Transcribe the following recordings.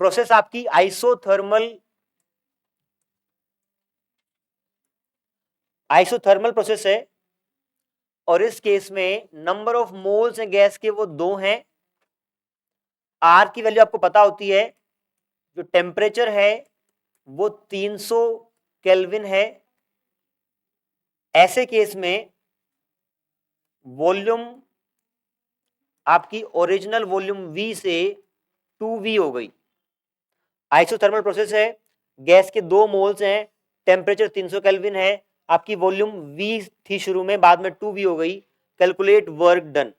Process आपकी isothermal process है, और इस केस में नंबर ऑफ मोल्स हैं गैस के वो 2 हैं। आर की वैल्यू आपको पता होती है, जो टेम्परेचर है वो 300 केल्विन है। ऐसे केस में वॉल्यूम आपकी ओरिजिनल वॉल्यूम V से 2V हो गई। आइसोथर्मल प्रोसेस है, गैस के 2 मोल्स हैं, टेम्परेचर 300 केल्विन है, आपकी वॉल्यूम V थी शुरू में, बाद में 2V हो गई। Calculate work done.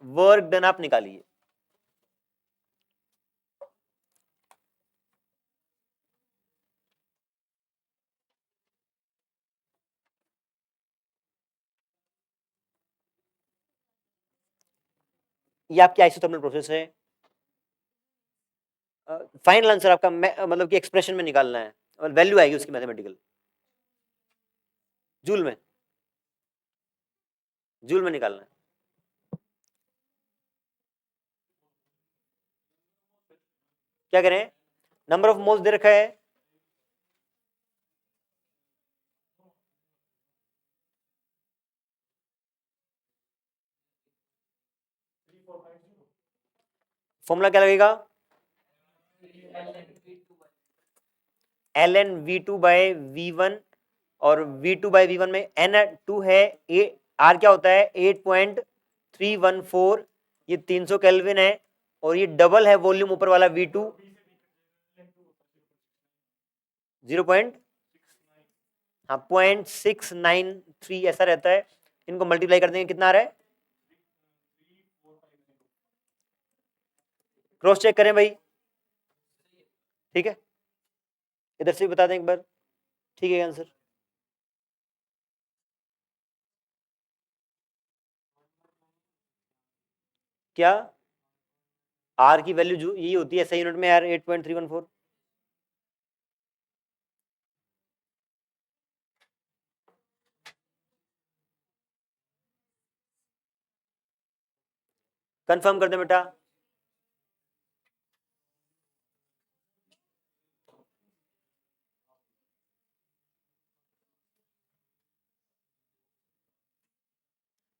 Work done आप निकालिए। ये आपकी आइसोथर्मल प्रोसेस है। फाइनल आंसर आपका मतलब कि एक्सप्रेशन में निकालना है, और वैल्यू आएगी उसकी मैथमेटिकल, जूल में, जूल में निकालना है। क्या करें, नंबर ऑफ मोल्स दे रखा है, फॉर्मूला क्या लगेगा, ln v2 बाय v1, और v2 बाय v1 में n2 है, r क्या होता है 8.314, ये 300 केल्विन है, और ये डबल है वॉल्यूम ऊपर वाला v2 0.693 ऐसा रहता है। इनको मल्टीप्लाई कर देंगे कितना आ रहा है, क्रॉस चेक करें भाई, ठीक है, इधर से भी बता दें एक बार, ठीक है आंसर। क्या आर की वैल्यू जो यही होती है सही यूनिट में यार, 8.314। कंफर्म कर दे बेटा,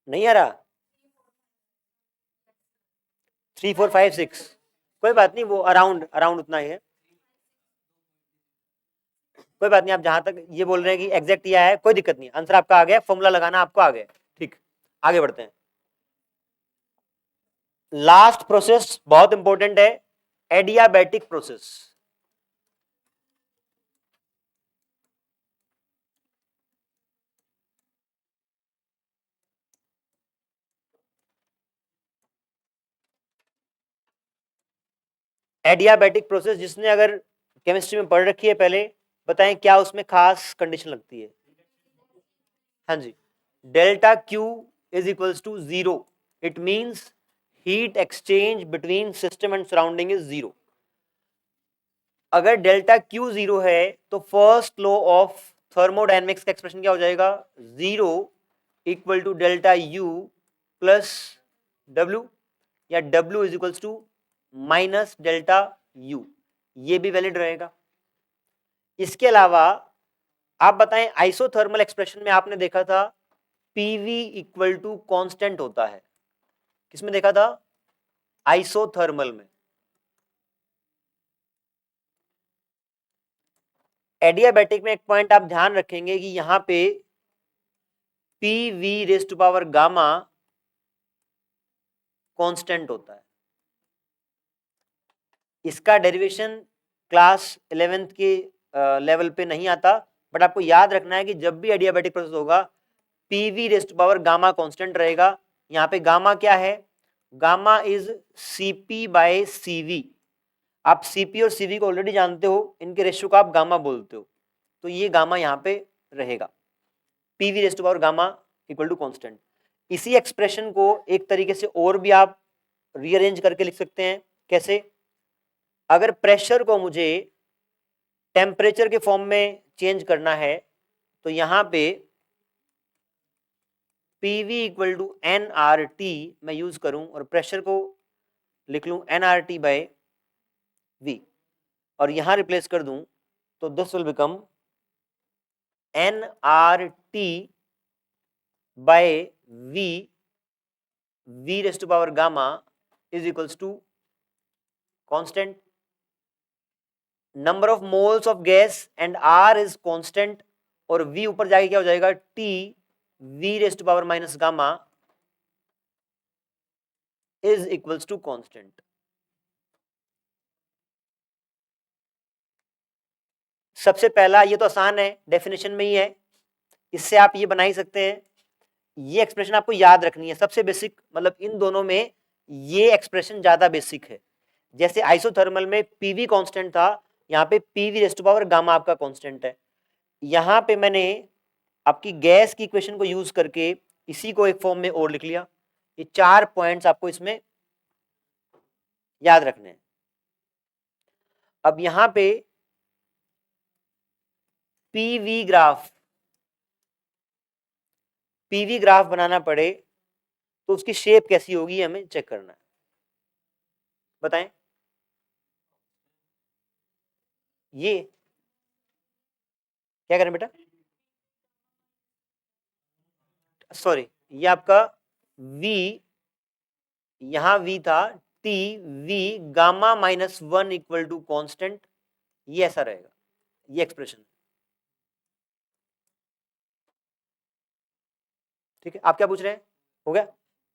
नहीं आ रहा 3456, कोई बात नहीं, वो अराउंड अराउंड उतना ही है, कोई बात नहीं। आप जहां तक ये बोल रहे हैं कि एग्जैक्ट ये है, कोई दिक्कत नहीं, आंसर आपका आ गया, फॉर्मूला लगाना आपको आ गया, ठीक। आगे बढ़ते हैं। लास्ट प्रोसेस बहुत इंपॉर्टेंट है, एडियाबैटिक प्रोसेस। एडियाबैटिक प्रोसेस जिसने अगर केमिस्ट्री में पढ़ रखी है पहले, बताएं क्या उसमें खास कंडीशन लगती है। हाँ जी, delta Q is equals to 0, it means heat exchange between system and surrounding is 0। अगर डेल्टा क्यू 0 है तो फर्स्ट लॉ ऑफ थर्मोडायनेमिक्स का एक्सप्रेशन क्या हो जाएगा, 0 equal to delta U plus W, या W is equals to minus delta U, ये भी वैलिड रहेगा। इसके अलावा आप बताएं, आइसोथर्मल एक्सप्रेशन में आपने देखा था पीवी इक्वल टू कांस्टेंट होता है, किसमें देखा था, आइसोथर्मल में। एडियाबैटिक में एक पॉइंट आप ध्यान रखेंगे कि यहां पे P V raise to power gamma constant होता है। इसका डेरिवेशन क्लास 11th के लेवल पे नहीं आता, बट आपको याद रखना है कि जब भी एडियाबैटिक प्रोसेस होगा P V raise to power gamma constant रहेगा। यहाँ पे गामा क्या है, gamma is CP by CV. आप सीपी और सीवी को ऑलरेडी जानते हो, इनके रेशियो को आप गामा बोलते हो, तो ये गामा यहाँ पे रहेगा, PV raise to power gamma equal to constant. इसी एक्सप्रेशन को एक तरीके से और भी आप रीअरेंज करके लिख सकते हैं, कैसे, अगर प्रेशर को मुझे टेम्परेचर के फॉर्म में चेंज करना है तो यहां पे PV equal to N R T मैं यूज करूं, और प्रेशर को लिख लूं nRT बाय v और यहां रिप्लेस कर दूं तो this will become nRT by v raised to power gamma is equals to constant number of moles of gas and R is constant और v ऊपर जाके क्या हो जाएगा T v raised to power minus gamma is equals to constant. सबसे पहला ये तो आसान है, डेफिनेशन में ही है, इससे आप ये बना ही सकते हैं। ये एक्सप्रेशन आपको याद रखनी है, सबसे बेसिक, मतलब इन दोनों में ये एक्सप्रेशन ज्यादा बेसिक है। जैसे आइसोथर्मल में पीवी कांस्टेंट था, यहाँ पे PV raise to power gamma आपका कांस्टेंट है। यहाँ पे मैंने आपकी गैस की इक्वेशन को यूज करके इसी को एक फॉर्म में और लिख लिया। ये 4 पॉइंट्स आपको इसमें याद रखने हैं। अब यहाँ पे पीवी ग्राफ बनाना पड़े तो उसकी शेप कैसी होगी हमें चेक करना है। बताएं, ये क्या करें बेटा, सॉरी ये आपका v, यहां v था t v gamma -1 equal to constant, ये ऐसा रहेगा, ये एक्सप्रेशन। ठीक है, आप क्या पूछ रहे हैं, हो गया।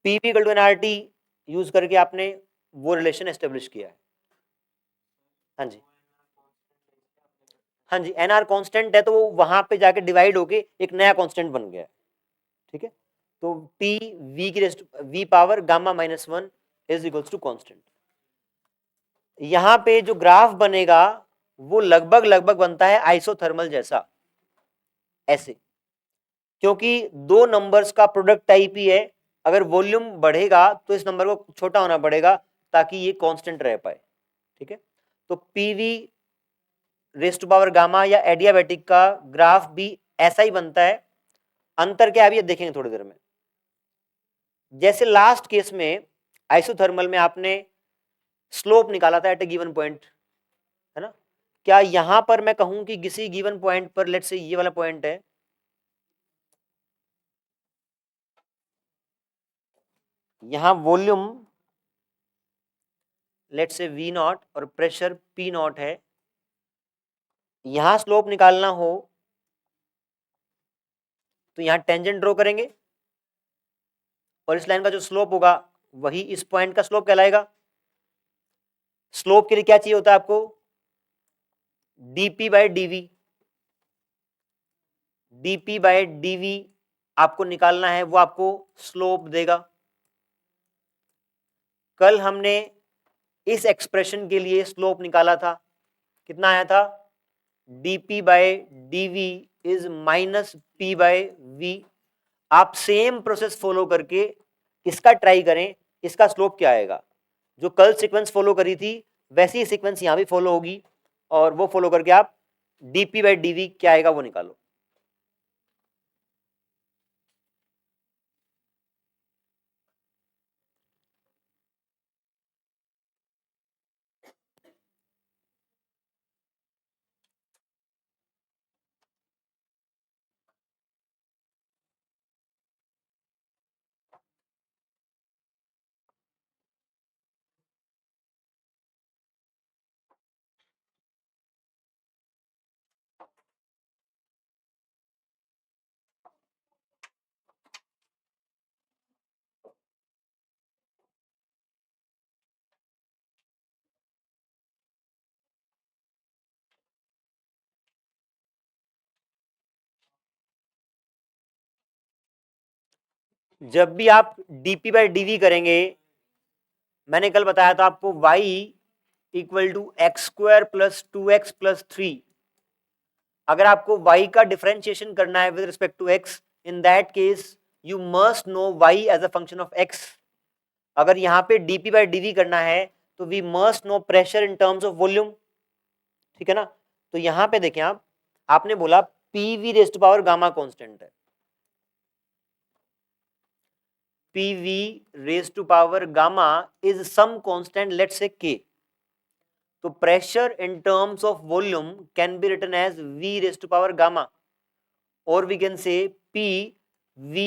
PV equal to NRT use करके आपने वो रिलेशन एस्टेब्लिश किया है। हाँ जी, हाँ जी, एनआर कांस्टेंट है तो वो वहां पे जाके डिवाइड होके एक नया कांस्टेंट बन गया है। ठीक है, तो टी वी की raised V power gamma -1 is equals to constant. यहां पे जो ग्राफ बनेगा वो लगभग बनता है आइसोथर्मल जैसा, ऐसे, क्योंकि दो नंबर्स का प्रोडक्ट टाइप ही है। अगर वॉल्यूम बढ़ेगा तो इस नंबर को छोटा होना पड़ेगा ताकि ये कांस्टेंट रह पाए। ठीक है, तो PV raise to power gamma या एडियाबैटिक का ग्राफ भी ऐसा ही बनता है। अंतर क्या है अभी देखेंगे थोड़ी देर में। जैसे लास्ट केस में आइसोथर्मल में आपने स्लोप निकाला था एट ए गिवन पॉइंट, है ना, क्या यहां पर मैं कहूं कि किसी गिवन पॉइंट पर, लेट्स से ये वाला पॉइंट है, यहां volume let's say V not और प्रेशर P नॉट है, यहां स्लोप निकालना हो तो यहां टेंजेंट ड्रॉ करेंगे और इस लाइन का जो स्लोप होगा वही इस पॉइंट का स्लोप कहलाएगा। स्लोप के लिए क्या चाहिए होता है आपको, dp/dv, dp/dv आपको निकालना है, वो आपको स्लोप देगा। कल हमने इस एक्सप्रेशन के लिए स्लोप निकाला था, कितना आया था, dp/dv इज -p/v। आप सेम प्रोसेस फॉलो करके इसका ट्राई करें, इसका स्लोप क्या आएगा। जो कल सीक्वेंस फॉलो करी थी वैसी ही सीक्वेंस यहां भी फॉलो होगी और वो फॉलो करके आप dp/dv क्या आएगा वो निकालो। जब भी आप dp/dv करेंगे, मैंने कल बताया था आपको y equal to x² + 2x + 3। अगर आपको y का डिफरेंशिएशन करना है with respect to x, in that case you must know y as a function of x। अगर यहाँ पे dp/dv करना है तो we must know pressure in terms of volume. ठीक है ना, तो यहाँ पे देखें आप, आपने बोला pv raise to power gamma constant है, PV raised to power gamma is some constant, let's say K. तो pressure in terms of volume can be written as V raised to power gamma, or we can say PV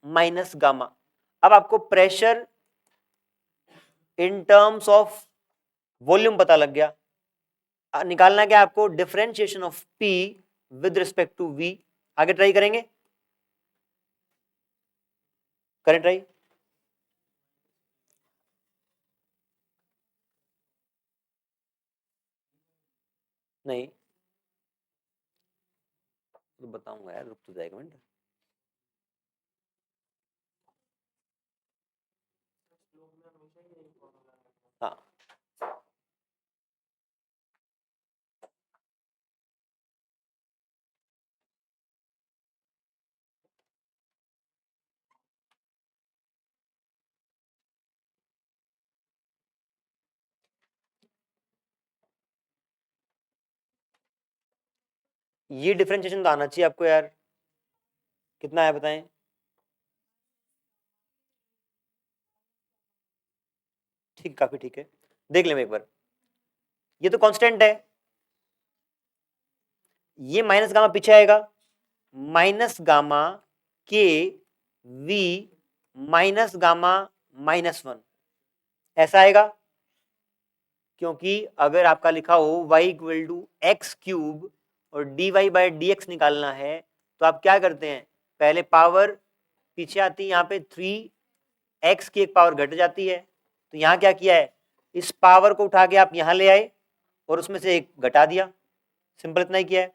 minus gamma. अब आपको pressure in terms of volume पता लग गया, निकालना क्या आपको, differentiation of P with respect to V. आगे try करेंगे, करें ट्राई. नहीं तो बताऊंगा यार, रुक तो जाए एक मिनट. हाँ ये डिफरेंशिएशन तो आना चाहिए आपको यार. कितना है बताएं. ठीक, काफी ठीक है. देख लें एक बार, ये तो कांस्टेंट है, ये माइनस गामा पीछे आएगा, माइनस गामा के वी माइनस गामा -1 ऐसा आएगा. क्योंकि अगर आपका लिखा हो y equal to X cube और dy बाई डी एक्स निकालना है, तो आप क्या करते हैं, पहले पावर पीछे आती है, यहाँ पे 3x की एक पावर घट जाती है. तो यहाँ क्या किया है, इस पावर को उठा के आप यहाँ ले आए और उसमें से एक घटा दिया. सिंपल इतना ही किया है.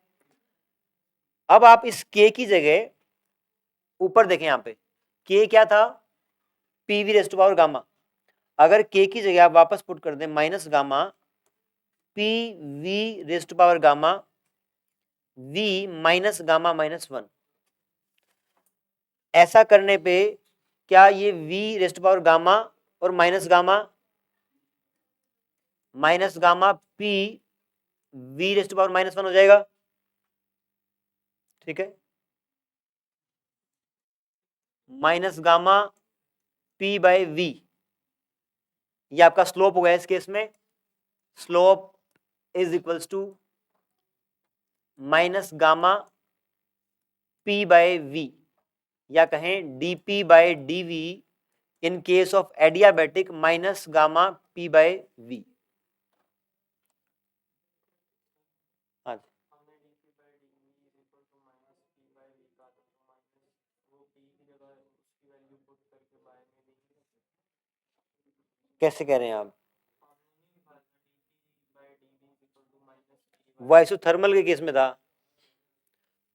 अब आप इस k की जगह ऊपर देखें, यहाँ पे k क्या था, PV raise to power gamma. अगर k की जगह आप वापस पुट कर दें minus gamma PV raise to power gamma V minus gamma -1, ऐसा करने पे क्या ये V raise to power gamma और minus gamma P V raise to power -1 हो जाएगा. ठीक है, minus gamma P by V, ये आपका स्लोप हो गया. इस केस में slope is equals to minus gamma P by V, या कहें dP by dV in case of adiabatic minus gamma P by V. कैसे कह रहे हैं आप, वो आइसोथर्मल के केस में था.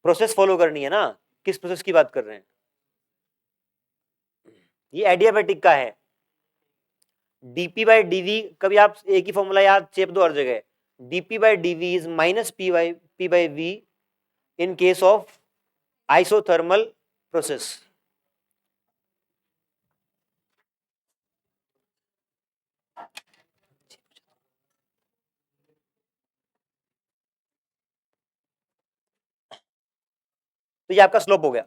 प्रोसेस फॉलो करनी है ना, किस प्रोसेस की बात कर रहे हैं, ये एडियाबैटिक का है. dP बाई dV कभी आप एक ही फॉर्मूला याद चेप दो हर जगह, dP by dV is minus P by V in case of isothermal process. तो ये आपका स्लोप हो गया.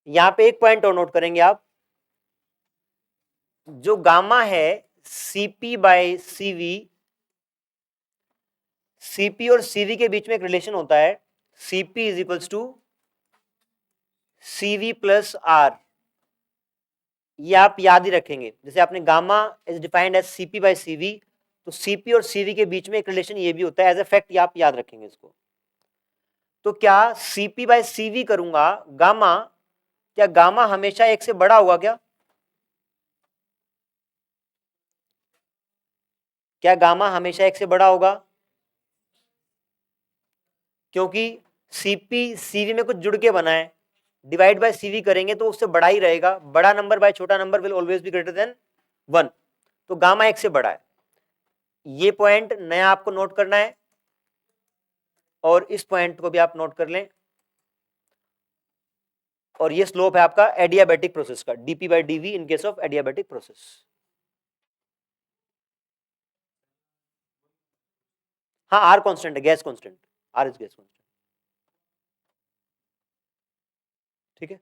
यहां पे एक पॉइंट और नोट करेंगे आप, जो गामा है Cp बाई CV, Cp और CV के बीच में एक रिलेशन होता है, Cp is equals to CV plus R. ये आप याद ही रखेंगे, जैसे आपने gamma is defined as Cp by CV, तो Cp और CV के बीच में एक रिलेशन ये भी होता है एज ए फैक्ट, ये आप याद रखेंगे इसको. तो क्या Cp बाई CV करूंगा गामा, क्या गामा हमेशा एक से बड़ा होगा क्या गामा हमेशा एक से बड़ा होगा, क्योंकि Cp CV में कुछ जुड़ के बना है, डिवाइड बाय CV करेंगे तो उससे बड़ा ही रहेगा. बड़ा नंबर बाय छोटा number will always be greater than 1, तो गामा एक से बड़ा है. ये पॉइंट नया आपको नोट करना है और इस पॉइंट को भी आप नोट कर लें. और ये स्लोप है आपका एडियाबैटिक प्रोसेस का, dP by dV in case of adiabatic process. हाँ, R कांस्टेंट है, gas constant, R is gas constant. ठीक है.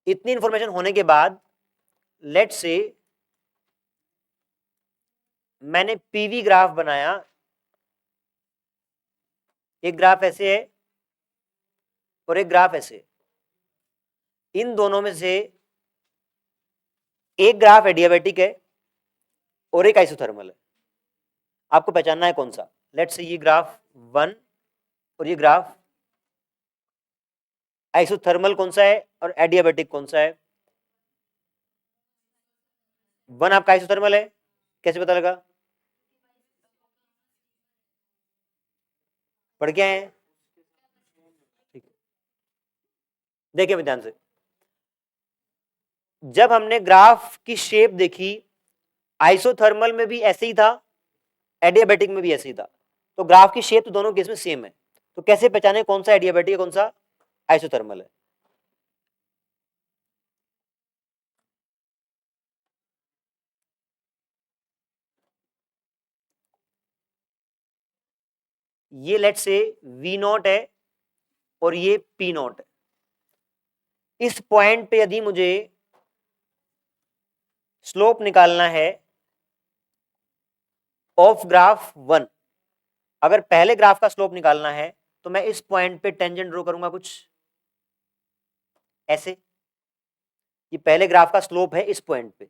इतनी इंफॉर्मेशन होने के बाद लेट्स से मैंने पीवी ग्राफ बनाया, एक ग्राफ ऐसे है और एक ग्राफ ऐसे है। इन दोनों में से एक ग्राफ एडियाबेटिक है और एक आइसोथर्मल है, आपको पहचानना है कौन सा। लेट्स से ये ग्राफ 1 और ये ग्राफ आइसोथर्मल कौन सा है और एडियाबेटिक कौन सा है। 1 आपका आइसोथर्मल है, कैसे पता लगा, पढ़ के आए हैं, ठीक। देखिए ध्यान से, जब हमने ग्राफ की शेप देखी आइसोथर्मल में भी ऐसे ही था, एडियाबेटिक में भी ऐसे ही था, तो ग्राफ की शेप तो दोनों केस में सेम है, तो कैसे पहचाने कौन सा एडियाबेटिक है कौन सा आइसोथर्मल है। ये लेट से V नॉट है और ये P नॉट है। इस पॉइंट पे यदि मुझे स्लोप निकालना है ऑफ ग्राफ 1, अगर पहले ग्राफ का स्लोप निकालना है तो मैं इस पॉइंट पे टेंजेंट ड्रॉ करूंगा कुछ ऐसे, ये पहले ग्राफ का स्लोप है इस पॉइंट पे।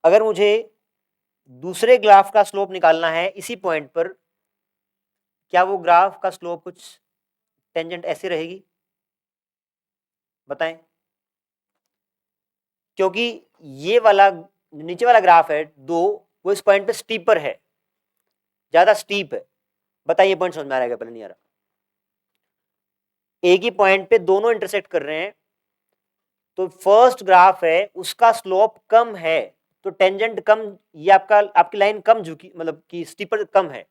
अगर मुझे दूसरे ग्राफ का स्लोप निकालना है इसी पॉइंट पर, क्या वो ग्राफ का स्लोप कुछ टेंजेंट ऐसे रहेगी, बताएं। क्योंकि ये वाला नीचे वाला ग्राफ है दो, वो इस पॉइंट पे स्टीपर है, ज्यादा स्टीप है। बताइए पॉइंट समझ में आ रहा है, पहले नहीं आ रहा। एक ही पॉइंट पे दोनों इंटरसेक्ट कर रहे हैं, तो फर्स्ट ग्राफ है उसका स्लोप कम है तो टेंजेंट कम, ये आपका आपकी लाइन कम झुकी, मतलब कि स्टीपर कम है।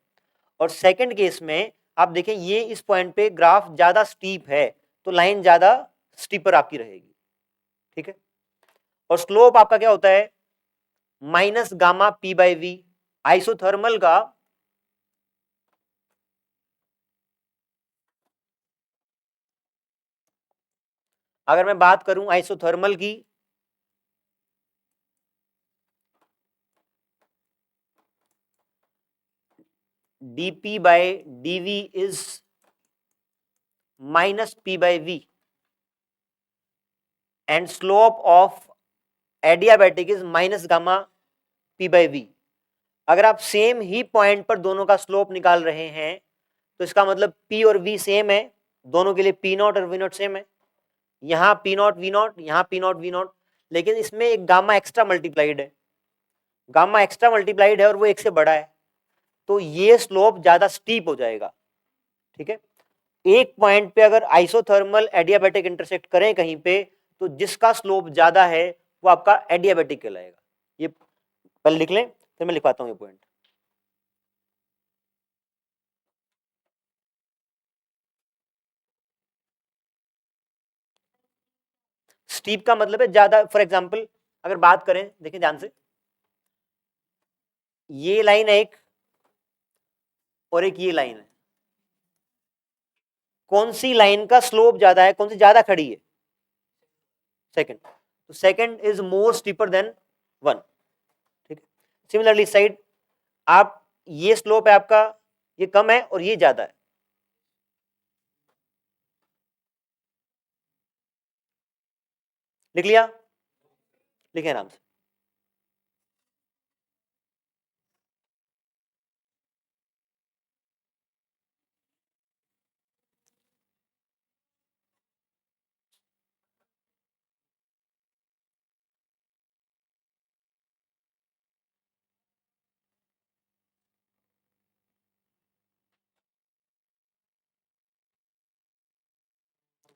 और सेकंड केस में आप देखें ये इस पॉइंट पे ग्राफ ज्यादा स्टीप है तो लाइन ज्यादा स्टीपर आपकी रहेगी, ठीक है। और स्लोप आपका क्या होता है, minus gamma P by V. Isothermal का अगर मैं बात करूं आइसोथर्मल की, dp by dv is minus p by v and slope of adiabatic is minus gamma p by v। अगर आप सेम ही पॉइंट पर दोनों का स्लोप निकाल रहे हैं तो इसका मतलब p और v सेम है, दोनों के लिए p नॉट और v नॉट सेम है। यहाँ p नॉट v नॉट, यहाँ p नॉट v नॉट, लेकिन इसमें एक गामा एक्स्ट्रा मल्टीप्लाइड है, गामा एक्स्ट्रा मल्टीप्लाइड है और वो एक से बड़ा है, तो ये स्लोप ज्यादा स्टीप हो जाएगा, ठीक है। एक पॉइंट पे अगर आइसोथर्मल एडियाबेटिक इंटरसेक्ट करें कहीं पे, तो जिसका स्लोप ज्यादा है वो आपका एडियाबेटिक कहलाएगा। ये पहले लिख लें फिर मैं लिखवाता हूं ये पॉइंट। स्टीप का मतलब है ज्यादा। फॉर एग्जांपल अगर बात करें, देखिए ध्यान से, ये लाइन है एक और एक ये लाइन है, कौन सी लाइन का स्लोप ज्यादा है, कौन सी ज्यादा खड़ी है, सेकंड। तो second is more steeper than 1, ठीक है। सिमिलरली साइड, आप ये स्लोप है आपका, ये कम है और ये ज्यादा है, लिख लिया, लिखे आराम से।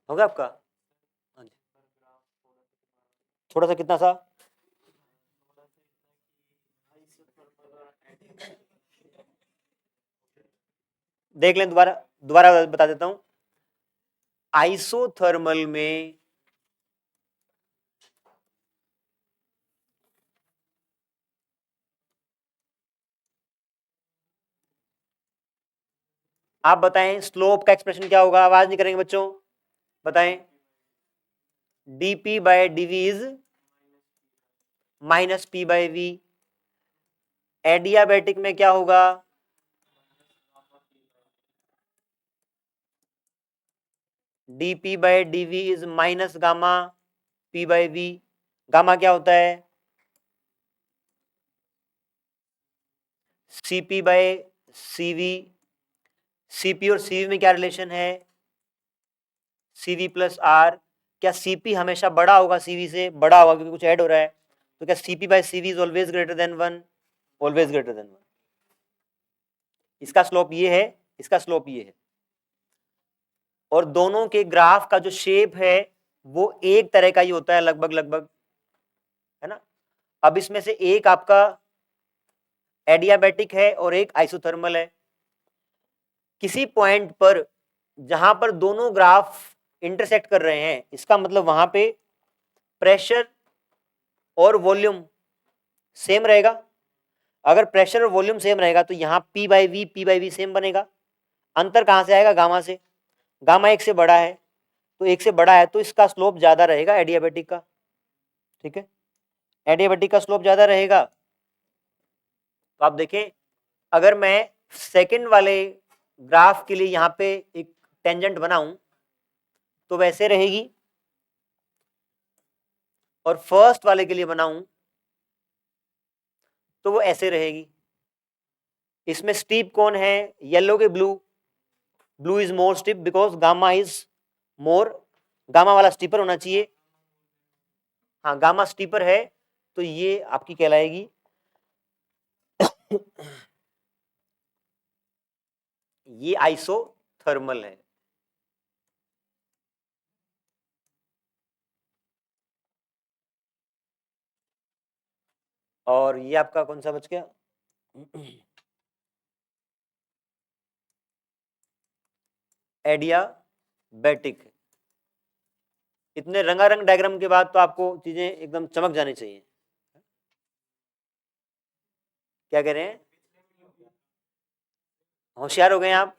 होगा आपका, हाँ जी। थोड़ा सा कितना सा, देख लें, दोबारा दोबारा बता देता हूं। आइसोथर्मल में आप बताएं स्लोप का एक्सप्रेशन क्या होगा, आवाज नहीं करेंगे बच्चों, बताएं। dp by dv is minus p by v। Adiabatic में क्या होगा, dp by dv is minus gamma p by v। Gamma क्या होता है, cp बाय cv। cp और cv में क्या रिलेशन है, cv प्लस r। क्या cp हमेशा बड़ा होगा, cv से बड़ा होगा क्योंकि कुछ ऐड हो रहा है, तो क्या cp by cv is always greater than 1, always greater than 1। इसका स्लोप ये है, इसका स्लोप ये है, और दोनों के ग्राफ का जो शेप है वो एक तरह का ही होता है लगभग लगभग, है ना। अब इसमें से एक आपका एडियाबैटिक है और एक आइसोथर्मल है। किसी पॉइंट पर जहां पर दोनों ग्राफ इंटरसेक्ट कर रहे हैं, इसका मतलब वहां पे प्रेशर और वॉल्यूम सेम रहेगा। अगर प्रेशर और वॉल्यूम सेम रहेगा तो यहाँ P बाई वी सेम बनेगा। अंतर कहाँ से आएगा, गामा से। गामा एक से बड़ा है, तो एक से बड़ा है तो इसका स्लोप ज्यादा रहेगा एडियाबैटिक का, ठीक है। एडियाबैटिक का स्लोप ज्यादा रहेगा। तो आप देखें, अगर मैं सेकंड वाले ग्राफ के लिए यहाँ पे एक टेंजेंट बनाऊं तो वैसे रहेगी, और फर्स्ट वाले के लिए बनाऊं तो वो ऐसे रहेगी। इसमें स्टीप कौन है, येलो के blue. Blue is more steep because gamma is more, gamma वाला स्टीपर होना चाहिए। हाँ, गामा स्टीपर है तो ये आपकी कहलाएगी ये आइसोथर्मल है। और ये आपका कौन सा बच गया, एडियाबैटिक। इतने रंगारंग डायग्राम के बाद तो आपको चीजें एकदम चमक जानी चाहिए। क्या कह रहे हैं, होशियार हो गए आप।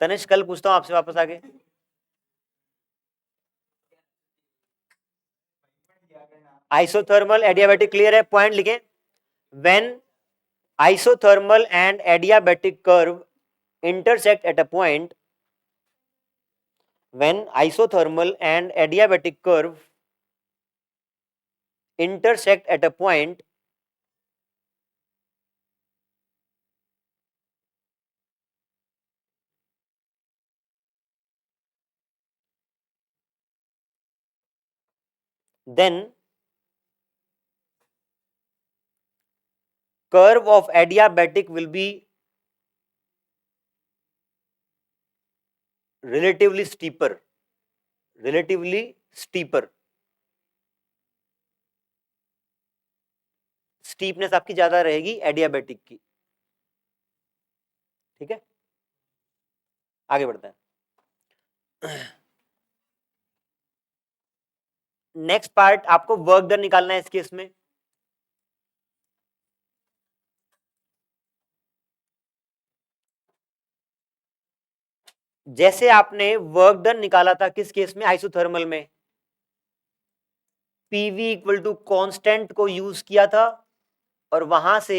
तनिष्क कल पूछता हूं आपसे वापस आके। आइसोथर्मल एडियाबैटिक क्लियर है, पॉइंट लिखें। When isothermal and adiabatic curve intersect at a point, when isothermal and adiabatic curve intersect at a point, then curve of adiabatic will be relatively steeper, relatively steeper। Steepness आपकी ज्यादा रहेगी adiabatic की, ठीक है। आगे बढ़ते हैं। नेक्स्ट पार्ट, आपको वर्क डन निकालना है इस केस में। जैसे आपने वर्क डन निकाला था किस केस में, आइसोथर्मल में, पीवी इक्वल टू कॉन्स्टेंट को यूज किया था और वहां से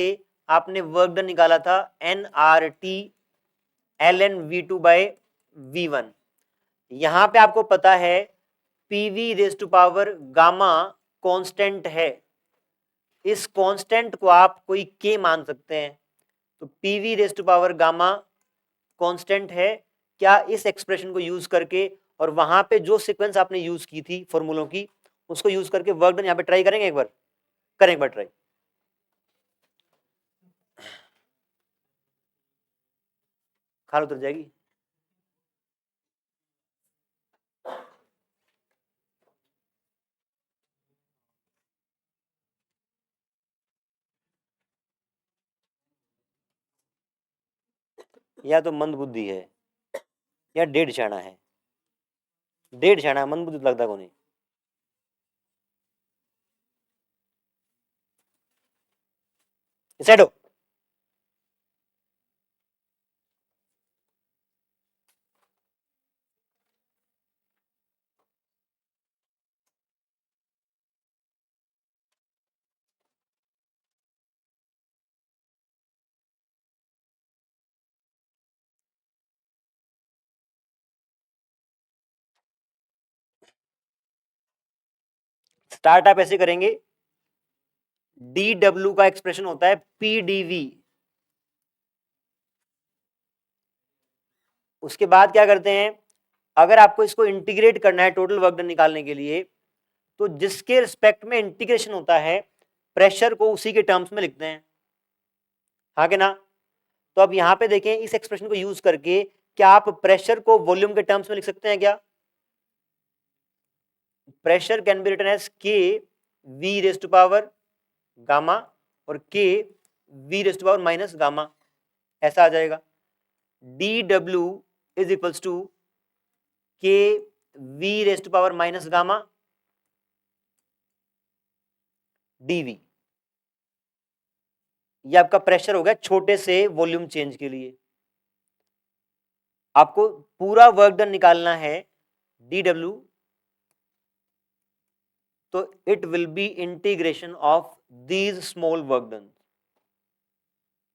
आपने वर्क डन निकाला था N R T L N V two by V one. यहां पे आपको पता है PV raise to power gamma constant है। इस कांस्टेंट को आप कोई के मान सकते हैं, तो PV raise to power gamma constant है। क्या इस एक्सप्रेशन को यूज करके और वहां पे जो सीक्वेंस आपने यूज की थी फॉर्मूलों की, उसको यूज करके वर्क डन यहाँ पे ट्राई करेंगे, एक बार करें, एक बार ट्राई। खाल उतर जाएगी। या तो मंद बुद्धि है या डेढ़ छाना है, डेढ़ छाना मंद बुद्धि लगता को नहीं। सेट हो। स्टार्ट आप ऐसे करेंगे, डी डब्ल्यू का एक्सप्रेशन होता है पी डी वी। उसके बाद क्या करते हैं, अगर आपको इसको इंटीग्रेट करना है टोटल वर्क डन निकालने के लिए, तो जिसके रिस्पेक्ट में इंटीग्रेशन होता है प्रेशर को उसी के टर्म्स में लिखते हैं, हाँ कि ना। तो अब यहां पे देखें, इस एक्सप्रेशन को यूज करके क्या आप प्रेशर को वॉल्यूम के टर्म्स में लिख सकते हैं क्या? Pressure can be written as K V raise to power gamma और K V raise to power minus gamma, ऐसा आ जाएगा। D W is equals to K V raise to power minus gamma D V. ये आपका pressure हो गया छोटे से वॉल्यूम चेंज के लिए। आपको पूरा वर्क डन निकालना है डी डब्ल्यू, तो it will be integration of these small work done.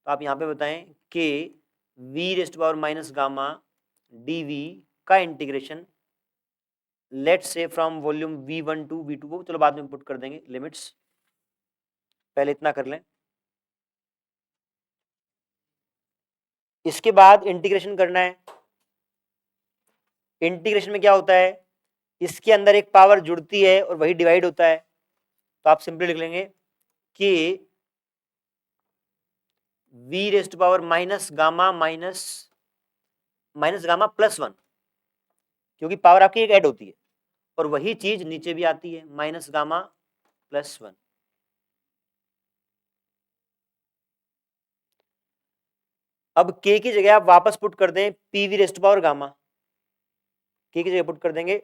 तो आप यहां पे बताएं कि V raised power minus gamma D V का integration let's say from volume v1 to v2 को, चलो बाद में पुट कर देंगे लिमिट्स, पहले इतना कर लें। इसके बाद इंटीग्रेशन करना है। इंटीग्रेशन में क्या होता है, इसके अंदर एक पावर जुड़ती है और वही डिवाइड होता है, तो आप सिंपली लिख लेंगे कि V raised power minus gamma minus gamma plus 1, क्योंकि पावर आपकी एक ऐड होती है, और वही चीज नीचे भी आती है माइनस गामा प्लस 1। अब k की जगह आप वापस पुट कर दें PV raised power gamma, k की जगह पुट कर देंगे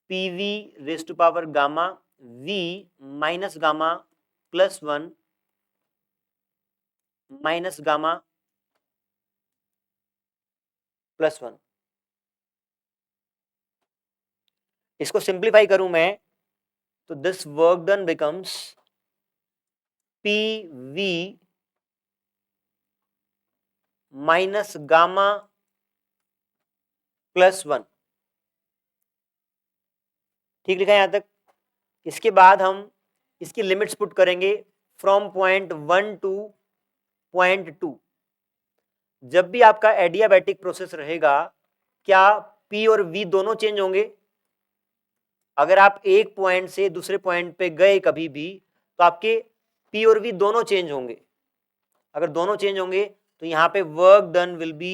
PV raised to power gamma v minus gamma plus 1 minus gamma plus 1। इसको सिंप्लीफाई करूं मैं तो this work done becomes P V minus gamma plus 1। ठीक लिखा है यहां तक। इसके बाद हम इसकी लिमिट्स पुट करेंगे फ्रॉम पॉइंट 1 टू पॉइंट 2। जब भी आपका एडियाबैटिक प्रोसेस रहेगा, क्या P और V दोनों चेंज होंगे? अगर आप एक पॉइंट से दूसरे पॉइंट पे गए कभी भी, तो आपके P और V दोनों चेंज होंगे। अगर दोनों चेंज होंगे तो यहां पे work done will be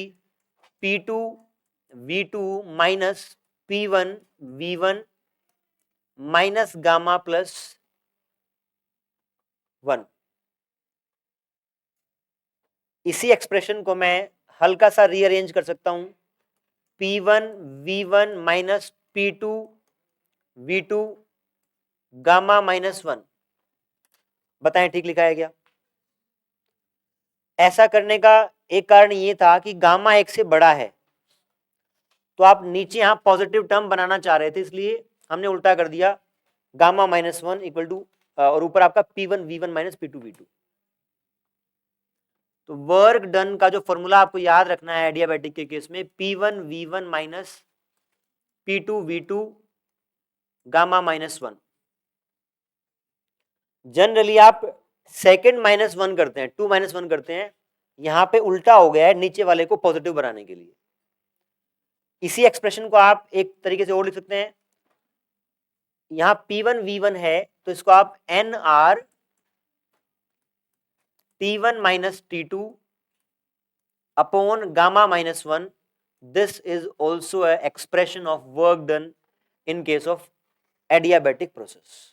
P2 V2 minus P1 V1 minus gamma plus 1। इसी एक्सप्रेशन को मैं हल्का सा रीअरेंज कर सकता हूं, P1 V1 minus P2 V2 gamma minus 1। बताएं ठीक लिखा है क्या? ऐसा करने का एक कारण ये था कि गामा एक से बड़ा है, तो आप नीचे यहां पॉजिटिव टर्म बनाना चाह रहे थे, इसलिए हमने उल्टा कर दिया गामा माइनस 1 इक्वल टू, और ऊपर आपका P1 V1 minus P2 V2। तो वर्क डन का जो फॉर्मूला आपको याद रखना है एडियाबैटिक के केस में, P1 V1 minus P2 V2 gamma minus 1। Generally आप सेकेंड माइनस 1 करते हैं, 2 माइनस 1 करते हैं, यहां पे उल्टा हो गया है नीचे वाले को पॉजिटिव बनाने के लिए। इसी एक्सप्रेशन को आप एक तरीके से और लिख सकते हैं, यहां P1 V1 है तो इसको आप NR T1 minus T2 upon gamma minus 1। This is also a expression of work done in case of adiabatic process.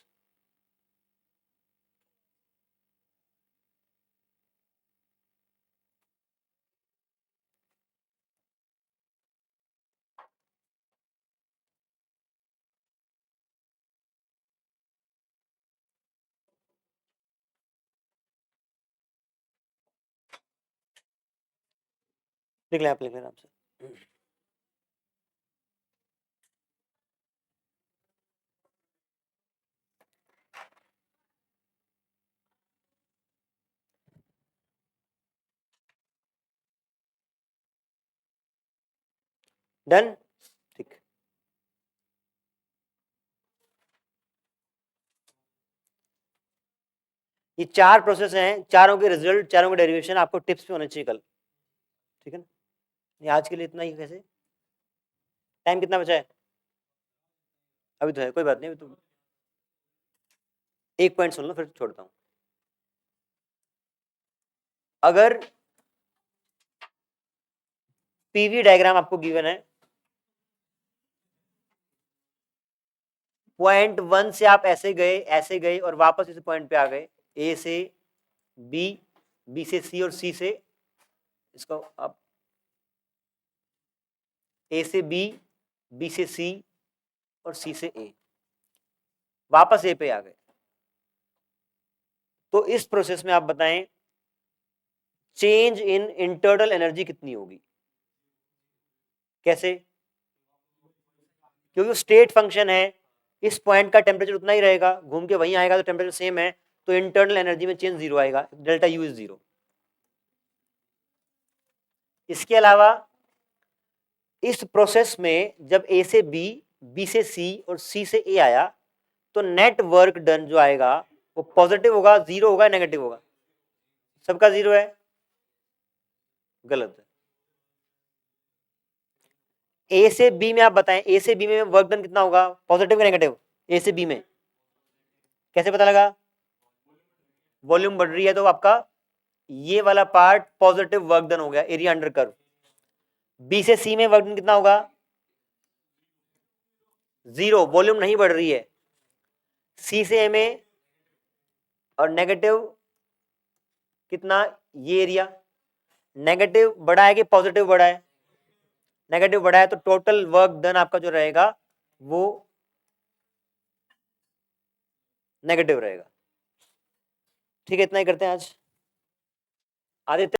लिख लें, आप लिख लें आपसे। डन, ठीक। ये 4 प्रोसेस हैं, चारों के रिजल्ट, चारों के डेरिवेशन आपको टिप्स पे होने चाहिए कल, ठीक है ना। ये आज के लिए इतना ही। कैसे टाइम कितना बचा है? अभी तो है, कोई बात नहीं, अभी तो एक पॉइंट सुन लो फिर छोड़ता हूं। अगर पीवी डायग्राम आपको गिवन है, पॉइंट 1 से आप ऐसे गए और वापस इस पॉइंट पे आ गए, ए से बी, बी से सी और सी से इसको आप ए से बी, बी से सी और सी से ए, वापस ए पे आ गए। तो इस प्रोसेस में आप बताएं चेंज इन इंटरनल एनर्जी कितनी होगी? कैसे? क्योंकि स्टेट फंक्शन है, इस पॉइंट का टेम्परेचर उतना ही रहेगा, घूम के वहीं आएगा तो टेम्परेचर सेम है, तो इंटरनल एनर्जी में चेंज 0 आएगा, डेल्टा यू इज 0। इसके अलावा इस प्रोसेस में जब ए से बी, बी से सी और सी से ए आया, तो नेट वर्क डन जो आएगा वो पॉजिटिव होगा, 0 होगा, नेगेटिव होगा? सबका 0 है, गलत है। ए से बी में आप बताएं, ए से बी में वर्क डन कितना होगा, पॉजिटिव या नेगेटिव? ए से बी में कैसे पता लगा? वॉल्यूम बढ़ रही है तो आपका ये वाला पार्ट पॉजिटिव वर्क डन हो गया, एरिया अंडर कर्व। बी से सी में वर्क डन कितना होगा? 0, वॉल्यूम नहीं बढ़ रही है। सी से ए में और नेगेटिव कितना, ये एरिया। नेगेटिव बढ़ा है कि पॉजिटिव बढ़ा है? नेगेटिव बढ़ा है, तो टोटल वर्क डन आपका जो रहेगा वो नेगेटिव रहेगा। ठीक है, इतना ही करते हैं आज। आदित्य